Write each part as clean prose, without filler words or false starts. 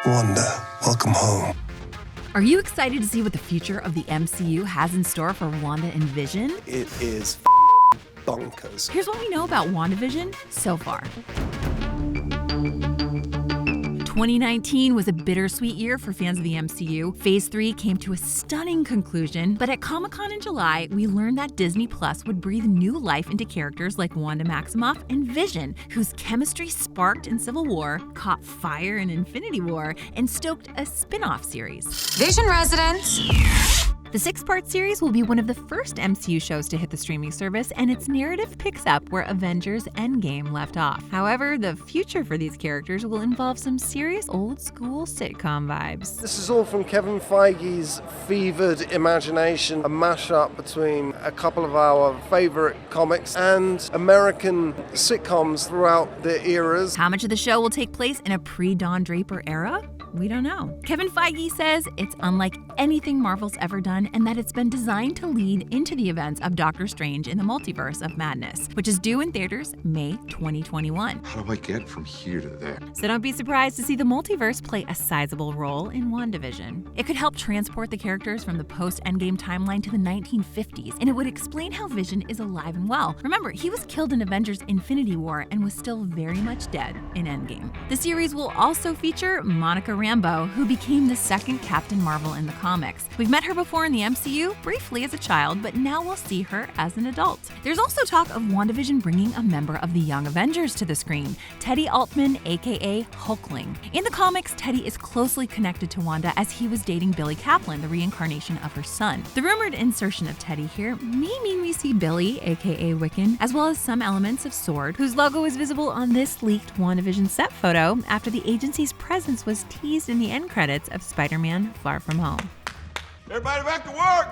Wanda, welcome home. Are you excited to see what the future of the MCU has in store for Wanda and Vision? It is bonkers. Here's what we know about WandaVision so far. 2019 was a bittersweet year for fans of the MCU. Phase 3 came to a stunning conclusion, but at Comic-Con in July, we learned that Disney Plus would breathe new life into characters like Wanda Maximoff and Vision, whose chemistry sparked in Civil War, caught fire in Infinity War, and stoked a spin-off series. Vision residents. The 6-part series will be one of the first MCU shows to hit the streaming service, and its narrative picks up where Avengers Endgame left off. However, the future for these characters will involve some serious old-school sitcom vibes. This is all from Kevin Feige's fevered imagination, a mashup between a couple of our favorite comics and American sitcoms throughout the eras. How much of the show will take place in a pre-Don Draper era? We don't know. Kevin Feige says it's unlike anything Marvel's ever done and that it's been designed to lead into the events of Doctor Strange in the Multiverse of Madness, which is due in theaters May 2021. How do I get from here to there? So don't be surprised to see the multiverse play a sizable role in WandaVision. It could help transport the characters from the post-Endgame timeline to the 1950s, and it would explain how Vision is alive and well. Remember, he was killed in Avengers Infinity War and was still very much dead in Endgame. The series will also feature Monica Rambeau, who became the second Captain Marvel in the comics. We've met her before in the MCU, briefly as a child, but now we'll see her as an adult. There's also talk of WandaVision bringing a member of the Young Avengers to the screen, Teddy Altman, aka Hulkling. In the comics, Teddy is closely connected to Wanda as he was dating Billy Kaplan, the reincarnation of her son. The rumored insertion of Teddy here may mean we see Billy, aka Wiccan, as well as some elements of S.W.O.R.D., whose logo is visible on this leaked WandaVision set photo after the agency's presence was teased in the end credits of Spider-Man: Far From Home. Everybody back to work!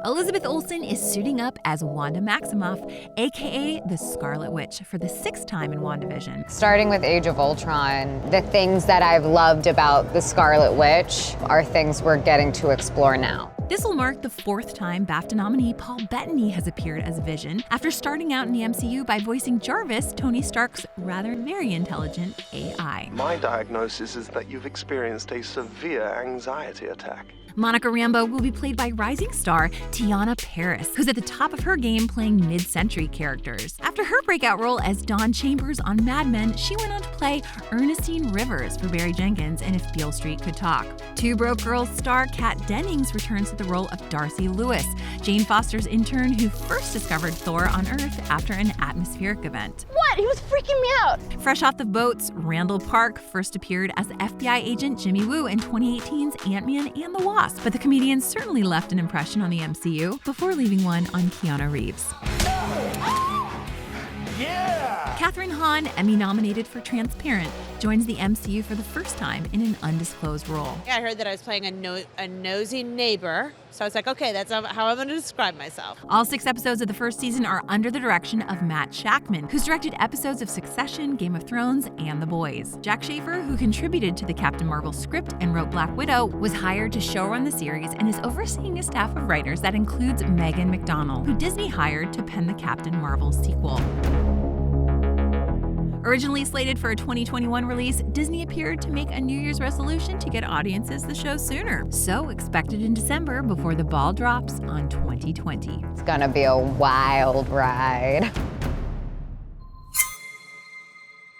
Elizabeth Olsen is suiting up as Wanda Maximoff, aka the Scarlet Witch, for the 6th time in WandaVision. Starting with Age of Ultron, the things that I've loved about the Scarlet Witch are things we're getting to explore now. This will mark the 4th time BAFTA nominee Paul Bettany has appeared as Vision after starting out in the MCU by voicing Jarvis, Tony Stark's rather very intelligent AI. My diagnosis is that you've experienced a severe anxiety attack. Monica Rambeau will be played by rising star Tiana Paris, who's at the top of her game playing mid-century characters. After her breakout role as Dawn Chambers on Mad Men, she went on to play Ernestine Rivers for Barry Jenkins in If Beale Street Could Talk. Two Broke Girls star Kat Dennings returns to the role of Darcy Lewis, Jane Foster's intern who first discovered Thor on Earth after an atmospheric event. What? He was freaking me out. Fresh off the boats, Randall Park first appeared as the FBI agent Jimmy Woo in 2018's Ant-Man and the Wasp, but the comedian certainly left an impression on the MCU before leaving one on Keanu Reeves. Yeah! Kathryn Hahn, Emmy nominated for Transparent, joins the MCU for the first time in an undisclosed role. I heard that I was playing a nosy neighbor, so I was like, okay, that's how I'm going to describe myself. All 6 episodes of the first season are under the direction of Matt Shakman, who's directed episodes of Succession, Game of Thrones, and The Boys. Jack Schaefer, who contributed to the Captain Marvel script and wrote Black Widow, was hired to showrun the series and is overseeing a staff of writers that includes Megan McDonnell, who Disney hired to pen the Captain Marvel sequel. Originally slated for a 2021 release, Disney appeared to make a New Year's resolution to get audiences the show sooner. So expected in December before the ball drops on 2020. It's gonna be a wild ride.